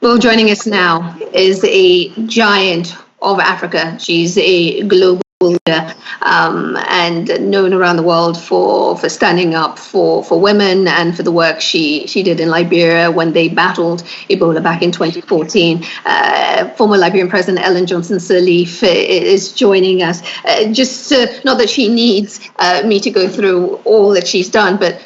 Well, joining us now is a giant of Africa. She's a global leader and known around the world for standing up for women and for the work she did in Liberia when they battled Ebola back in 2014. Former Liberian President Ellen Johnson Sirleaf is joining us. Not that she needs me to go through all that she's done, but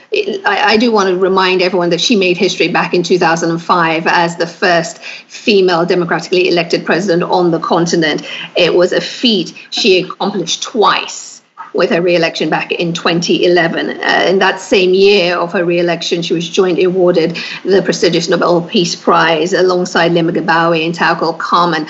I do want to remind everyone that she made history back in 2005 as the first female democratically elected president on the continent. It was a feat she accomplished twice with her re-election back in 2011. In that same year of her re-election, she was jointly awarded the prestigious Nobel Peace Prize alongside Lima Gabawi and Taukul Common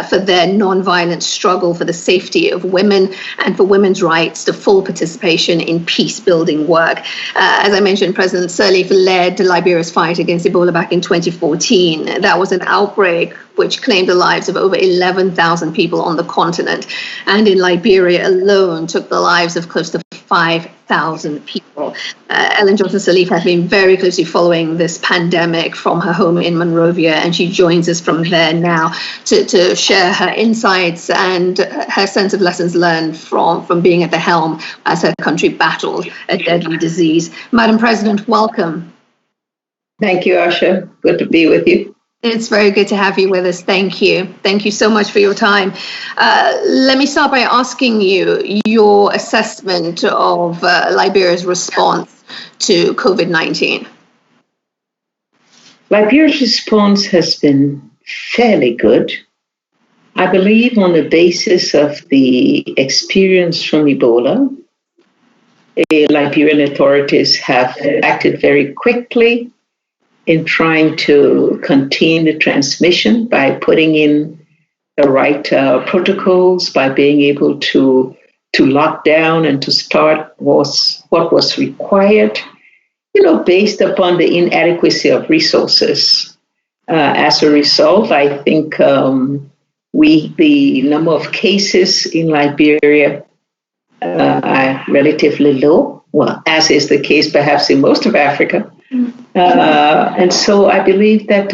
for their non-violent struggle for the safety of women and for women's rights to full participation in peace-building work. As I mentioned, President Sirleaf led Liberia's fight against Ebola back in 2014. That was an outbreak which claimed the lives of over 11,000 people on the continent, and in Liberia alone took the lives of close to 5,000 people. Ellen Johnson Sirleaf has been very closely following this pandemic from her home in Monrovia, and she joins us from there now to share her insights and her sense of lessons learned from being at the helm as her country battled a deadly disease. Madam President, welcome. Thank you, Asha. Good to be with you. It's very good to have you with us. Thank you. Thank you so much for your time. Let me start by asking you your assessment of Liberia's response to COVID-19. Liberia's response has been fairly good. I believe on the basis of the experience from Ebola, Liberian authorities have acted very quickly in trying to contain the transmission by putting in the right protocols, by being able to lock down and to start what was required, based upon the inadequacy of resources. As a result, I think the number of cases in Liberia are relatively low, well, as is the case perhaps in most of Africa. And so I believe that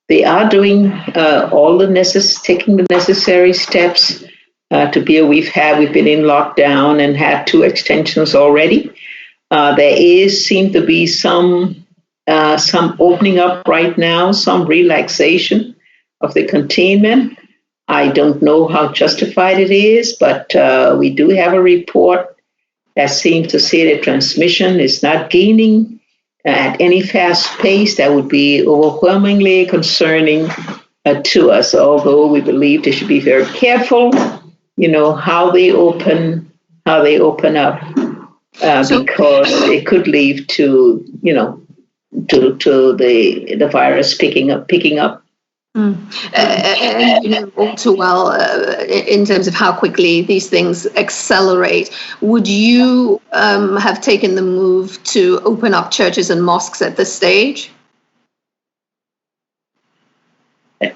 they are doing taking the necessary steps to be. We've been in lockdown and had 2 extensions already. There seem to be some opening up right now, some relaxation of the containment. I don't know how justified it is, but we do have a report that seems to say that transmission is not gaining at any fast pace. That would be overwhelmingly concerning to us, although we believe they should be very careful, how they open up, because it could lead to the virus picking up. And you know all too well in terms of how quickly these things accelerate. Would you have taken the move to open up churches and mosques at this stage?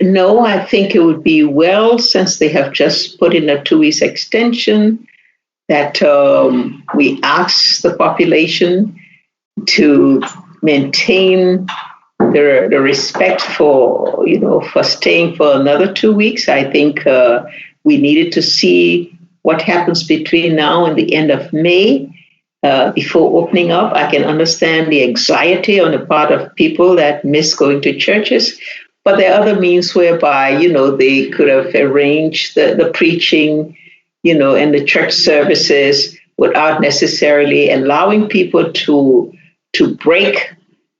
No, I think it would be well, since they have just put in a 2-week extension, that we ask the population to maintain the respect for staying for another 2 weeks. I think we needed to see what happens between now and the end of May before opening up. I can understand the anxiety on the part of people that miss going to churches, but there are other means whereby, they could have arranged the preaching, and the church services without necessarily allowing people to break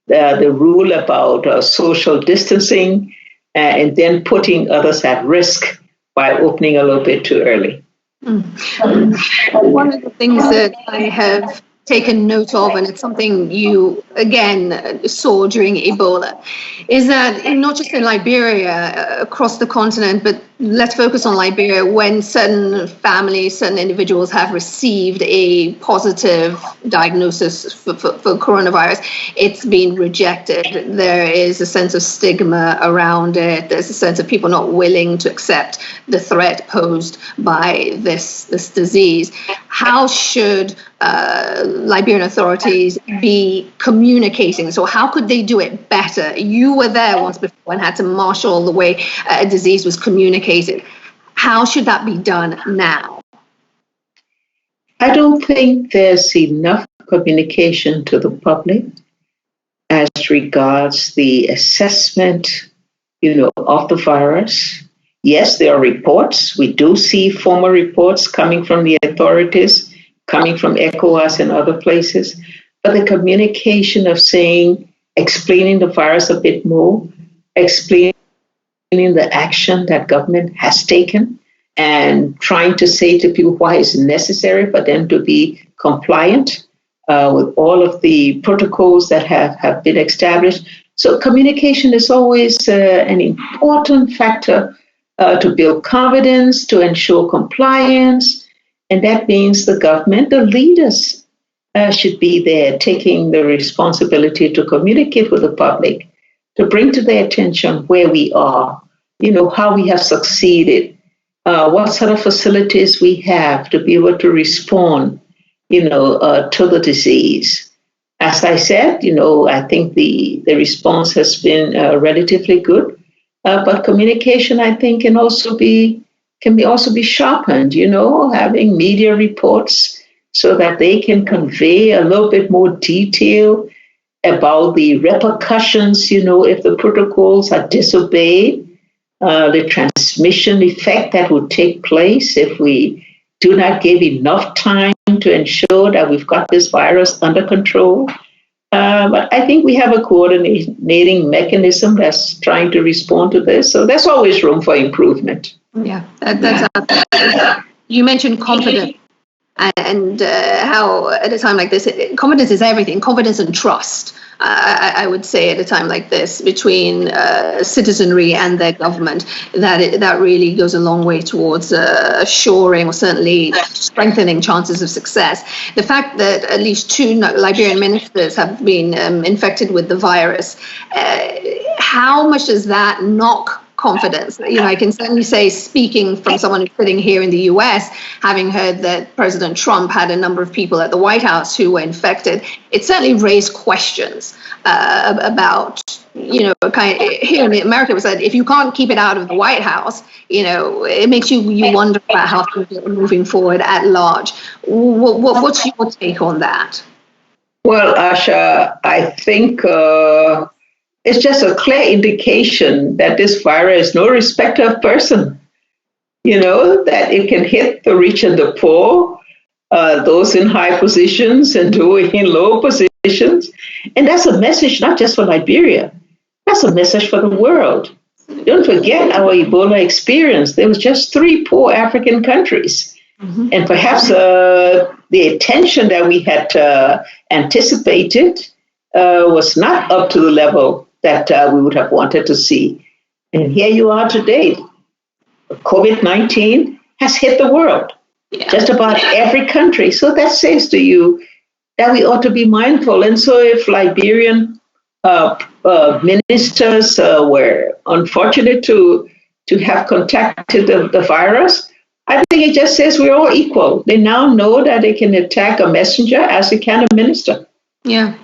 the rule about social distancing and then putting others at risk by opening a little bit too early. One of the things that I have taken note of, and it's something you again saw during Ebola, is that not just in Liberia, across the continent, but let's focus on Liberia. When certain families, certain individuals have received a positive diagnosis for coronavirus, it's been rejected. There is a sense of stigma around it. There's a sense of people not willing to accept the threat posed by this disease. How should Liberian authorities be communicating? So how could they do it better? You were there once before and had to marshal the way a disease was communicated. How should that be done now? I don't think there's enough communication to the public as regards the assessment, of the virus. Yes, there are reports. We do see formal reports coming from the authorities, coming from ECOWAS and other places. But the communication of explaining the virus a bit more, explaining the action that government has taken, and trying to say to people why it's necessary for them to be compliant with all of the protocols that have been established. So communication is always an important factor to build confidence, to ensure compliance. And that means the government, the leaders should be there taking the responsibility to communicate with the public, to bring to their attention where we are, how we have succeeded, what sort of facilities we have to be able to respond, to the disease. As I said, I think the response has been relatively good, but communication, I think, can also be sharpened. Having media reports so that they can convey a little bit more detail about the repercussions. If the protocols are disobeyed, the transmission effect that would take place if we do not give enough time to ensure that we've got this virus under control. But I think we have a coordinating mechanism that's trying to respond to this. So there's always room for improvement. Yeah, that's you mentioned confidence and how at a time like this, confidence is everything. Confidence and trust. I would say at a time like this between citizenry and their government, that really goes a long way towards assuring or certainly strengthening chances of success. The fact that at least 2 Liberian ministers have been infected with the virus, how much does that knock confidence? I can certainly say, speaking from someone who's sitting here in the US, having heard that President Trump had a number of people at the White House who were infected, it certainly raised questions about, here in America, it was that if you can't keep it out of the White House, it makes you wonder about how things are moving forward at large. What's your take on that? Well, Asha, I think it's just a clear indication that this virus is no respecter of person, that it can hit the rich and the poor, those in high positions and those in low positions. And that's a message not just for Liberia, that's a message for the world. Don't forget our Ebola experience. There was just 3 poor African countries. Mm-hmm. And perhaps the attention that we had anticipated was not up to the level that we would have wanted to see. And here you are today. COVID-19 has hit the world, just about every country. So that says to you that we ought to be mindful. And so if Liberian ministers were unfortunate to have contacted the virus, I think it just says we're all equal. They now know that they can attack a messenger as they can a minister. Yeah.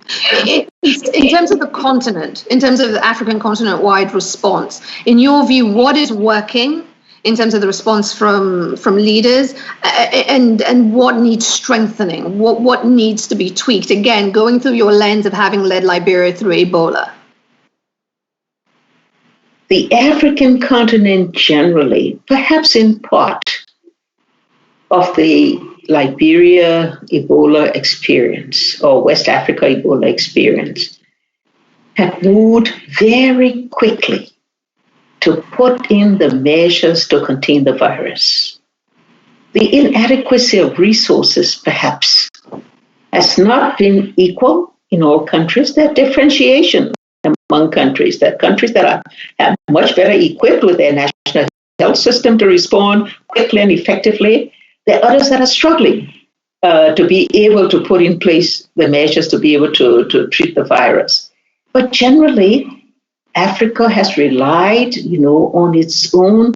In terms of the continent, in terms of the African continent-wide response, in your view, what is working in terms of the response from leaders and what needs strengthening? What needs to be tweaked? Again, going through your lens of having led Liberia through Ebola. The African continent generally, perhaps in part of the Liberia Ebola experience or West Africa Ebola experience, have moved very quickly to put in the measures to contain the virus. The inadequacy of resources, perhaps, has not been equal in all countries. There are differentiation among countries. There are countries that are much better equipped with their national health system to respond quickly and effectively. There are others that are struggling to be able to put in place the measures to be able to treat the virus. But generally, Africa has relied, on its own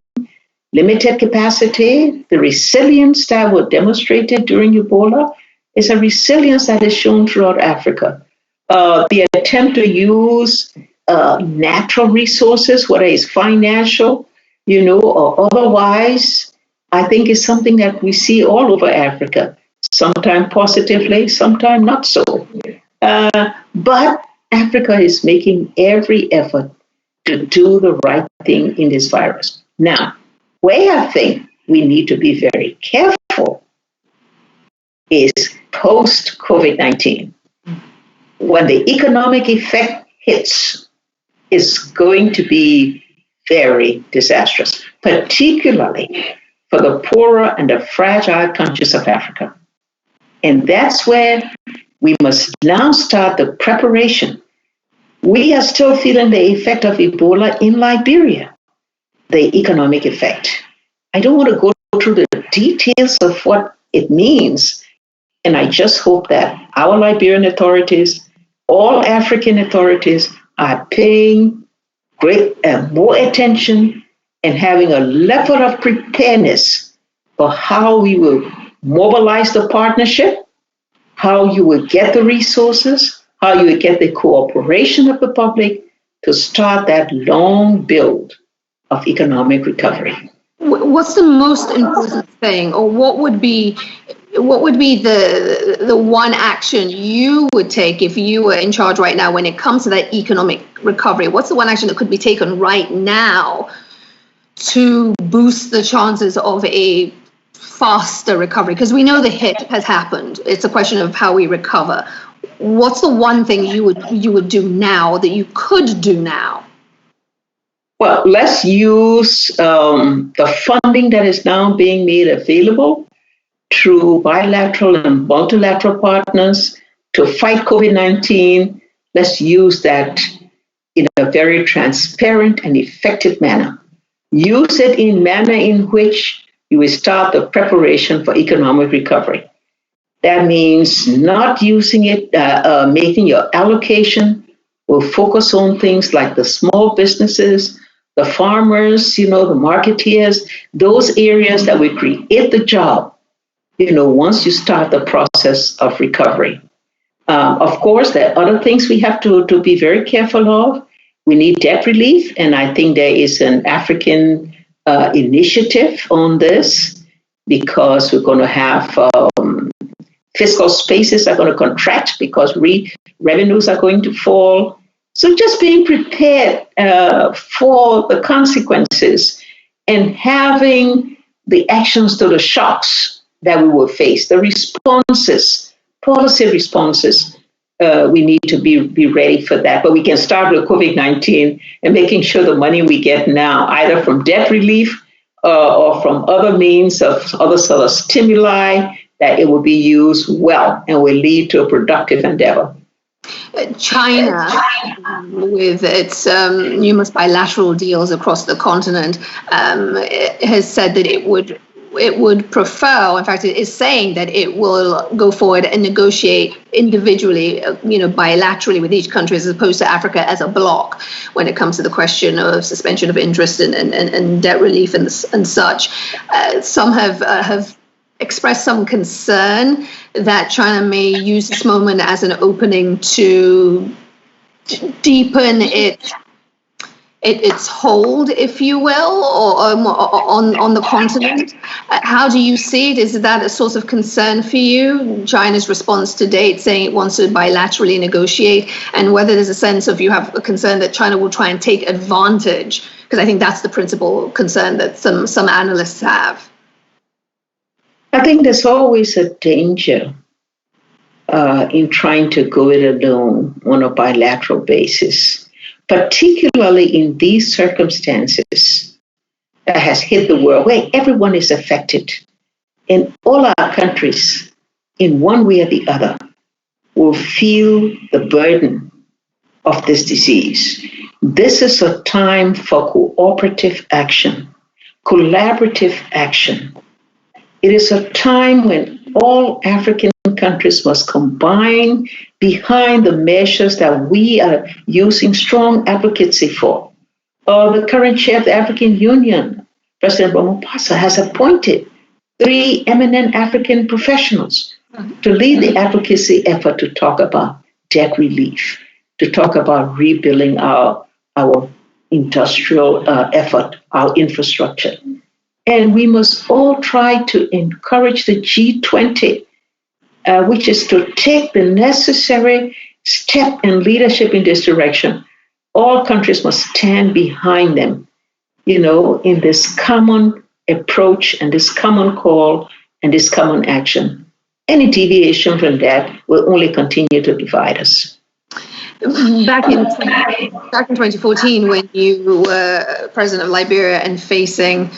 limited capacity. The resilience that was demonstrated during Ebola is a resilience that is shown throughout Africa. The attempt to use natural resources, whether it's financial, or otherwise, I think is something that we see all over Africa, sometimes positively, sometimes not so. But Africa is making every effort to do the right thing in this virus. Now, where I think we need to be very careful is post-COVID-19. When the economic effect hits, it's going to be very disastrous, particularly for the poorer and the fragile countries of Africa. And that's where we must now start the preparation. We are still feeling the effect of Ebola in Liberia, the economic effect. I don't want to go through the details of what it means. And I just hope that our Liberian authorities, all African authorities, are paying more attention and having a level of preparedness for how we will mobilize the partnership, how you will get the resources, how you will get the cooperation of the public to start that long build of economic recovery. What's the most important thing, or what would be the one action you would take if you were in charge right now when it comes to that economic recovery? What's the one action that could be taken right now to boost the chances of a faster recovery? Because we know the hit has happened. It's a question of how we recover. What's the one thing you would do now that you could do now? Well, let's use the funding that is now being made available through bilateral and multilateral partners to fight COVID-19. Let's use that in a very transparent and effective manner. Use it in a manner in which you will start the preparation for economic recovery. That means not using it, making your allocation will focus on things like the small businesses, the farmers, the marketeers, those areas that will create the job, once you start the process of recovery. Of course, there are other things we have to be very careful of. We need debt relief, and I think there is an African initiative on this because we're going to have fiscal spaces are going to contract because revenues are going to fall. So just being prepared for the consequences and having the actions to the shocks that we will face, the responses, policy responses, we need to be ready for that. But we can start with COVID-19 and making sure the money we get now, either from debt relief or from other means of other sort of stimuli, that it will be used well and will lead to a productive endeavor. China, with its numerous bilateral deals across the continent, has said that it would prefer, in fact, it is saying that it will go forward and negotiate individually, bilaterally with each country as opposed to Africa as a bloc when it comes to the question of suspension of interest and debt relief and such. Some have expressed some concern that China may use this moment as an opening to deepen its hold, if you will, or on the continent. How do you see it? Is that a source of concern for you? China's response to date saying it wants to bilaterally negotiate, and whether there's a sense of you have a concern that China will try and take advantage, because I think that's the principal concern that some analysts have. I think there's always a danger in trying to go it alone on a bilateral basis, particularly in these circumstances that has hit the world, where everyone is affected. And all our countries, in one way or the other, will feel the burden of this disease. This is a time for cooperative action, collaborative action. It is a time when all African countries must combine behind the measures that we are using strong advocacy for. The current chair of the African Union, President Ramaphosa, has appointed 3 eminent African professionals to lead the advocacy effort to talk about debt relief, to talk about rebuilding our industrial effort, our infrastructure. And we must all try to encourage the G20, which is to take the necessary step and leadership in this direction. All countries must stand behind them, in this common approach and this common call and this common action. Any deviation from that will only continue to divide us. Back in 2014, when you were president of Liberia and facing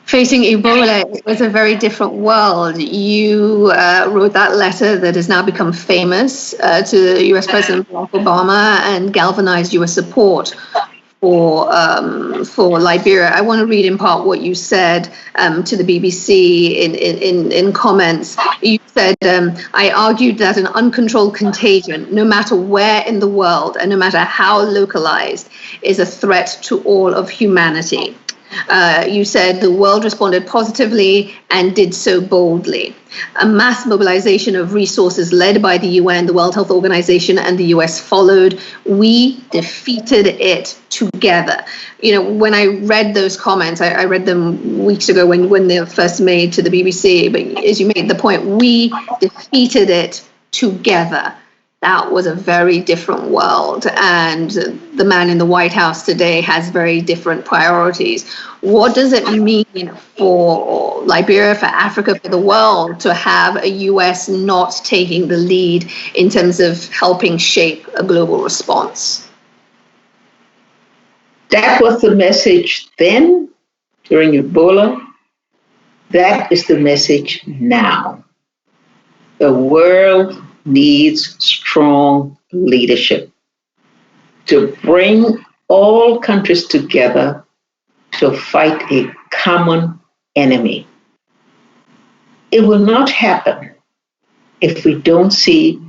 Ebola, it was a very different world. You wrote that letter that has now become famous to US President Barack Obama and galvanized US support for Liberia. I want to read in part what you said to the BBC in comments. You said, I argued that an uncontrolled contagion, no matter where in the world and no matter how localized, is a threat to all of humanity. You said the world responded positively and did so boldly. A mass mobilization of resources led by the UN, the World Health Organization, and the US followed. We defeated it together. When I read those comments, I read them weeks ago when they were first made to the BBC, but as you made the point, we defeated it together. That was a very different world, and the man in the White House today has very different priorities. What does it mean for Liberia, for Africa, for the world to have a US not taking the lead in terms of helping shape a global response? That was the message then, during Ebola. That is the message now. The world needs strong leadership to bring all countries together to fight a common enemy. It will not happen if we don't see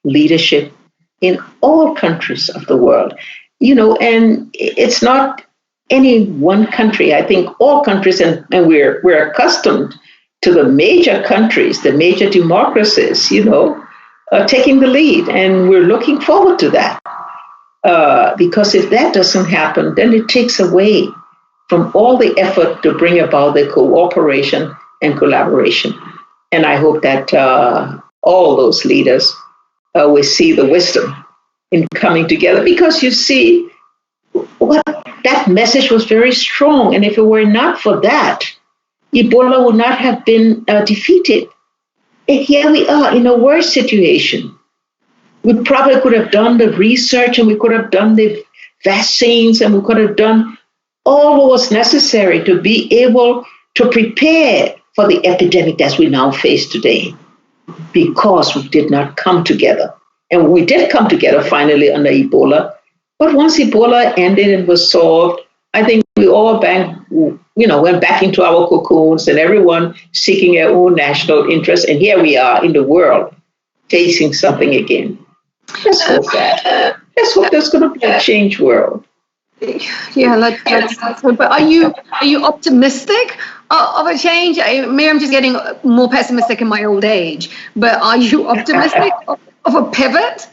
leadership in all countries of the world. And it's not any one country. I think all countries, and we're accustomed to the major countries, the major democracies, taking the lead, and we're looking forward to that. Because if that doesn't happen, then it takes away from all the effort to bring about the cooperation and collaboration. And I hope that all those leaders will see the wisdom in coming together, because you see, that message was very strong. And if it were not for that, Ebola would not have been defeated. And here we are in a worse situation. We probably could have done the research, and we could have done the vaccines, and we could have done all what was necessary to be able to prepare for the epidemic that we now face today, because we did not come together. And we did come together finally under Ebola. But once Ebola ended and was solved, I think we all went back into our cocoons, and everyone seeking their own national interests. And here we are in the world facing something again. Let's hope that. Let's hope there's going to be a changed world. Yeah, let's hope. But are you optimistic of a change? Maybe I'm just getting more pessimistic in my old age. But are you optimistic of a pivot?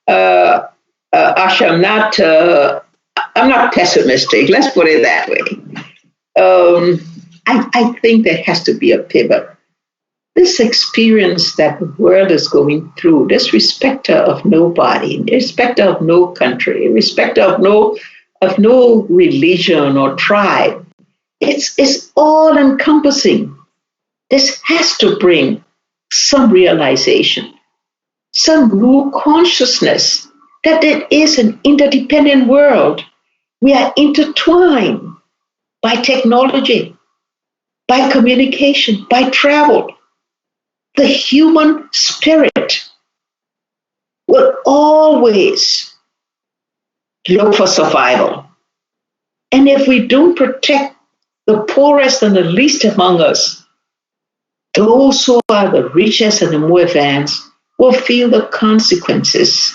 Asha, I'm not pessimistic. Let's put it that way. I think there has to be a pivot. This experience that the world is going through, this respecter of nobody, respecter of no country, respecter of no religion or tribe, it's all encompassing. This has to bring some realization, some new consciousness that it is an interdependent world. We are intertwined by technology, by communication, by travel. The human spirit will always look for survival. And if we don't protect the poorest and the least among us, those who are the richest and the more advanced will feel the consequences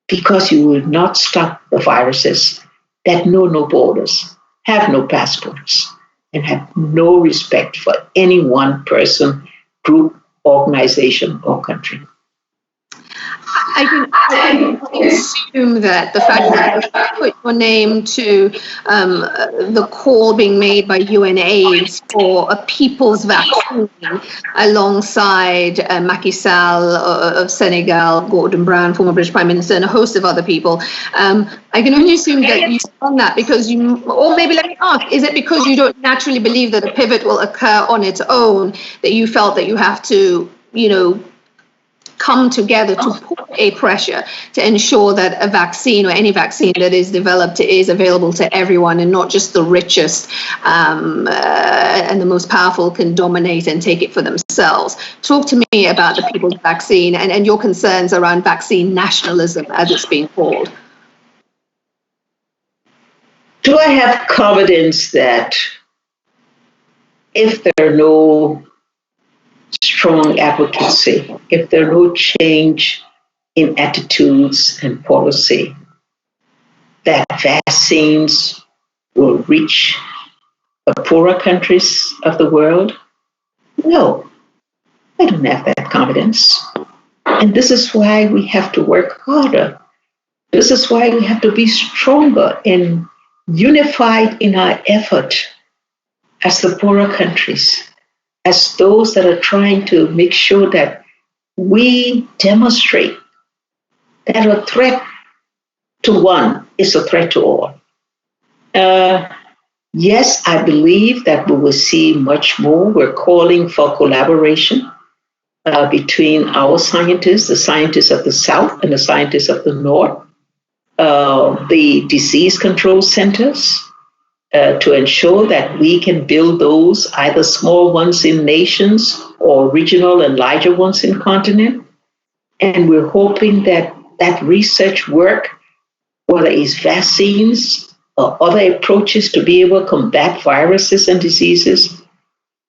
because you will not stop the viruses that know no borders, have no passports, and have no respect for any one person, group, organization, or country. I can assume that the fact that you put your name to the call being made by UNAIDS for a people's vaccine alongside Macky Sall of Senegal, Gordon Brown, former British Prime Minister, and a host of other people. I can only assume that you done that because you, or maybe let me ask, is it because you don't naturally believe that a pivot will occur on its own that you felt that you have to, come together to put a pressure to ensure that a vaccine or any vaccine that is developed is available to everyone and not just the richest and the most powerful can dominate and take it for themselves? Talk to me about the people's vaccine and your concerns around vaccine nationalism, as it's being called. Do I have confidence that if there are no strong advocacy, if there are no change in attitudes and policy, that vaccines will reach the poorer countries of the world? No, I don't have that confidence. And this is why we have to work harder. This is why we have to be stronger and unified in our effort as the poorer countries, as those that are trying to make sure that we demonstrate that a threat to one is a threat to all. Yes, I believe that we will see much more. We're calling for collaboration between our scientists, the scientists of the South and the scientists of the North, the disease control centers, to ensure that we can build those, either small ones in nations or regional and larger ones in continent. And we're hoping that that research work, whether it's vaccines or other approaches to be able to combat viruses and diseases,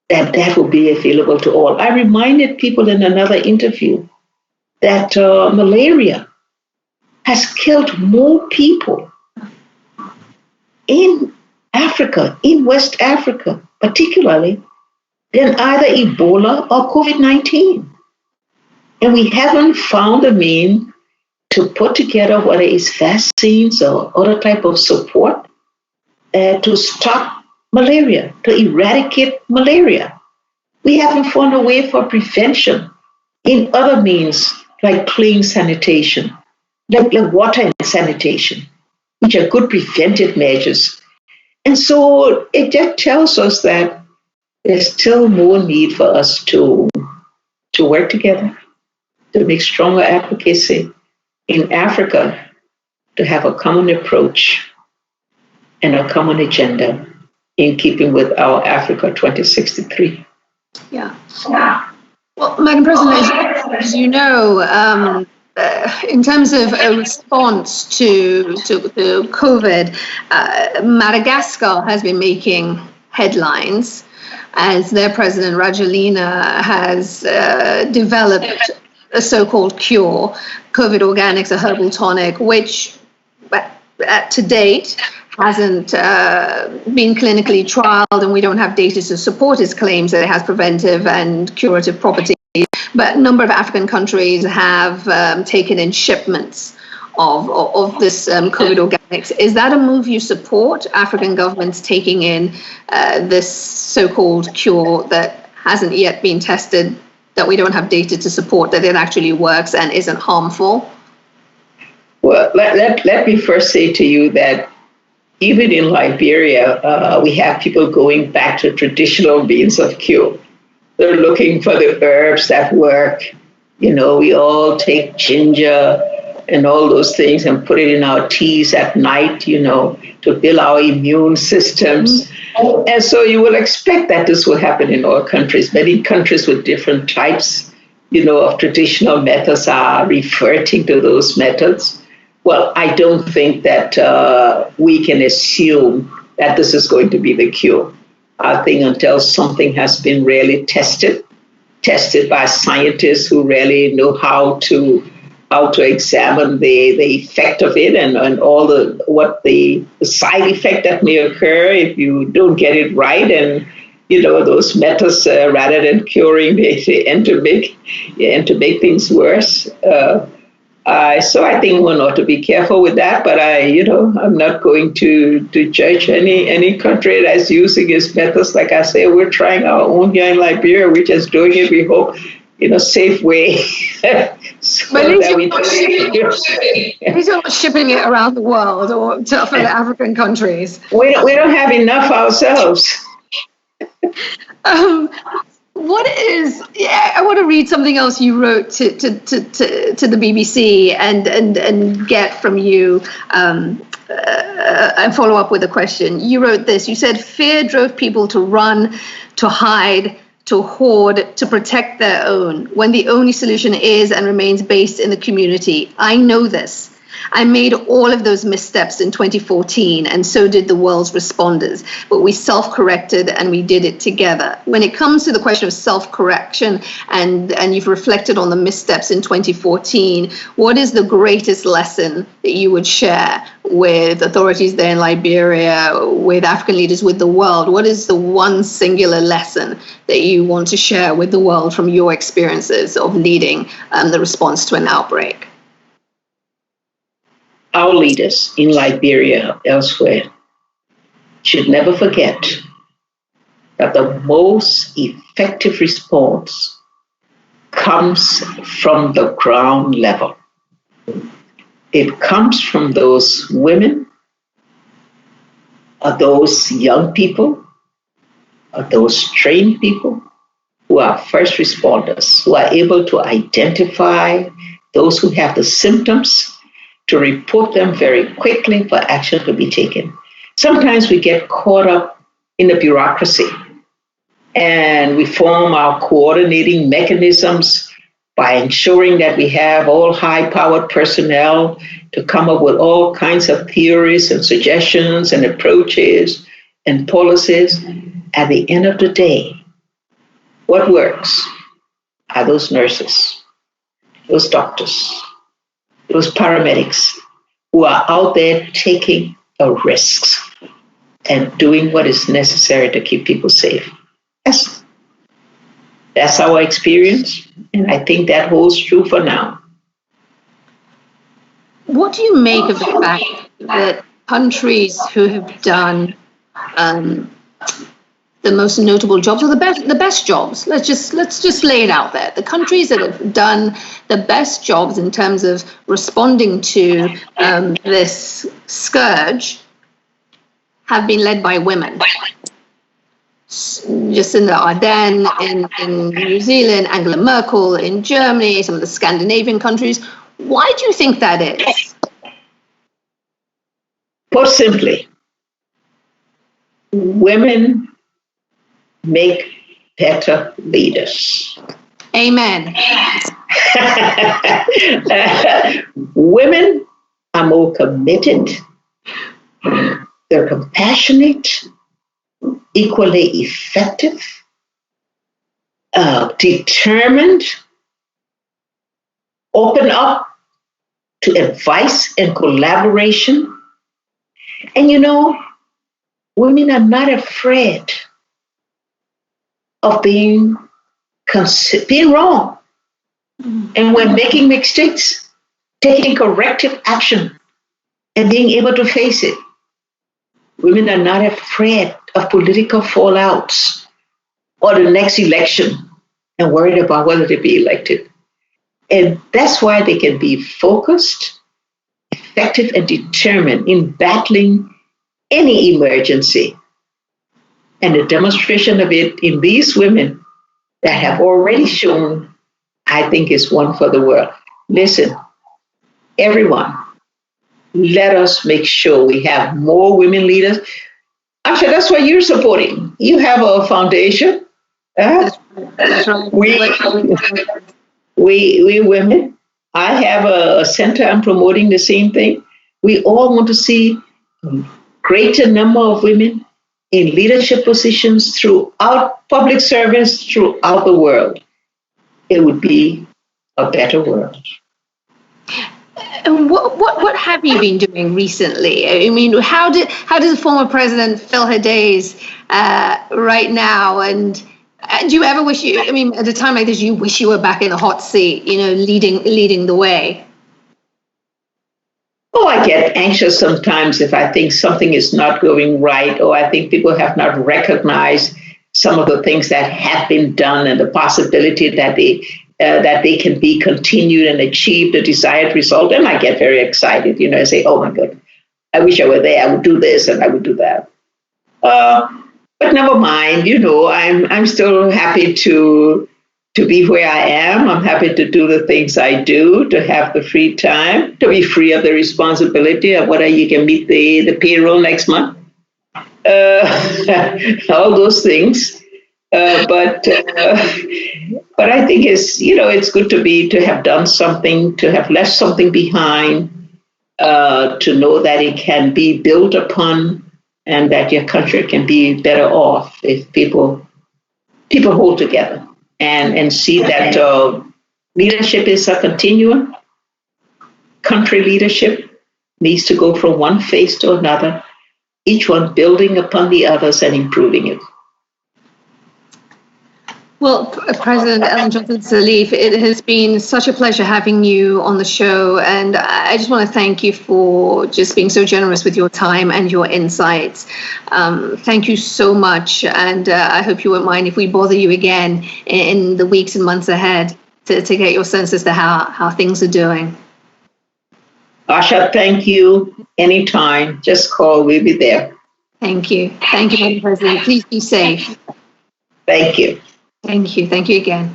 that will be available to all. I reminded people in another interview that malaria has killed more people in Africa, in West Africa, particularly, than either Ebola or COVID-19. And we haven't found a means to put together whether it's vaccines or other type of support to stop malaria, to eradicate malaria. We haven't found a way for prevention in other means like clean sanitation, like water and sanitation, which are good preventive measures. And so it just tells us that there's still more need for us to work together, to make stronger advocacy in Africa, to have a common approach and a common agenda in keeping with our Africa 2063. Yeah. Well, Madam President, as you know, in terms of a response to COVID, Madagascar has been making headlines as their president, Rajoelina, has developed a so-called cure, COVID Organics, a herbal tonic, which to date hasn't been clinically trialed, and we don't have data to support its claims that it has preventive and curative properties. But a number of African countries have taken in shipments of this COVID Organics. Is that a move you support, African governments taking in this so-called cure that hasn't yet been tested, that we don't have data to support that it actually works and isn't harmful? Well, let me first say to you that even in Liberia, we have people going back to traditional means of cure. They're looking for the herbs that work. We all take ginger and all those things and put it in our teas at night, to build our immune systems. Mm-hmm. And so you will expect that this will happen in all countries. Many countries with different types, of traditional methods are reverting to those methods. Well, I don't think that we can assume that this is going to be the cure. I think until something has been really tested by scientists who really know how to examine the effect of it, and all the side effect that may occur if you don't get it right, and those methods, rather than curing, they end to make things worse. So I think one ought to be careful with that. But I'm not going to judge any country that's using its methods. Like I say, we're trying our own here in Liberia. We're just doing it, we hope, in a safe way. So but at least you're not shipping it around the world or to other African countries. We don't have enough ourselves. I want to read something else you wrote to the BBC and get from you and follow up with a question. You wrote this. You said fear drove people to run, to hide, to hoard, to protect their own, when the only solution is and remains based in the community. I know this. I made all of those missteps in 2014, and so did the world's responders. But we self-corrected, and we did it together. When it comes to the question of self-correction, and you've reflected on the missteps in 2014, what is the greatest lesson that you would share with authorities there in Liberia, with African leaders, with the world? What is the one singular lesson that you want to share with the world from your experiences of leading the response to an outbreak? Our leaders in Liberia, elsewhere, should never forget that the most effective response comes from the ground level. It comes from those women, or those young people, or those trained people who are first responders, who are able to identify those who have the symptoms, to report them very quickly for action to be taken. Sometimes we get caught up in the bureaucracy, and we form our coordinating mechanisms by ensuring that we have all high-powered personnel to come up with all kinds of theories and suggestions and approaches and policies. At the end of the day, what works are those nurses, those doctors, those paramedics who are out there taking the risks and doing what is necessary to keep people safe. That's our experience, and I think that holds true for now. What do you make of the fact that countries who have done the most notable jobs, or the best jobs, let's just lay it out there, the countries that have done the best jobs in terms of responding to this scourge have been led by women? Jacinda Ardern in New Zealand, Angela Merkel in Germany, some of the Scandinavian countries. Why do you think that is? Put simply, women make better leaders. Amen. Women are more committed, they're compassionate, equally effective, determined, open up to advice and collaboration. And women are not afraid of being wrong. And when making mistakes, taking corrective action and being able to face it. Women are not afraid of political fallouts or the next election and worried about whether to be elected. And that's why they can be focused, effective, and determined in battling any emergency. And the demonstration of it in these women that have already shown, I think, is one for the world. Listen, everyone, let us make sure we have more women leaders. Actually, that's what you're supporting. You have a foundation. That's right. We women, I have a center. I'm promoting the same thing. We all want to see greater number of women in leadership positions throughout public service throughout the world, it would be a better world. And what have you been doing recently? I mean, how does the former president fill her days right now? And do you ever wish at a time like this, you wish you were back in the hot seat, leading the way? Oh, I get anxious sometimes if I think something is not going right, or I think people have not recognized some of the things that have been done and the possibility that they can be continued and achieve the desired result. And I get very excited, I say, oh my God, I wish I were there. I would do this and I would do that. But never mind, I'm still happy to be where I am. I'm happy to do the things I do, to have the free time, to be free of the responsibility of whether you can meet the payroll next month. All those things. But I think it's good to have done something, to have left something behind, to know that it can be built upon, and that your country can be better off if people hold together and see that leadership is a continuum. Country leadership needs to go from one phase to another, each one building upon the others and improving it. Well, President Ellen Johnson Sirleaf, it has been such a pleasure having you on the show, and I just want to thank you for just being so generous with your time and your insights. Thank you so much, and I hope you won't mind if we bother you again in the weeks and months ahead to get your sense as to how things are doing. Asha, thank you. Anytime, just call, we'll be there. Thank you. Thank you, Madam President. Please be safe. Thank you. Thank you. Thank you again.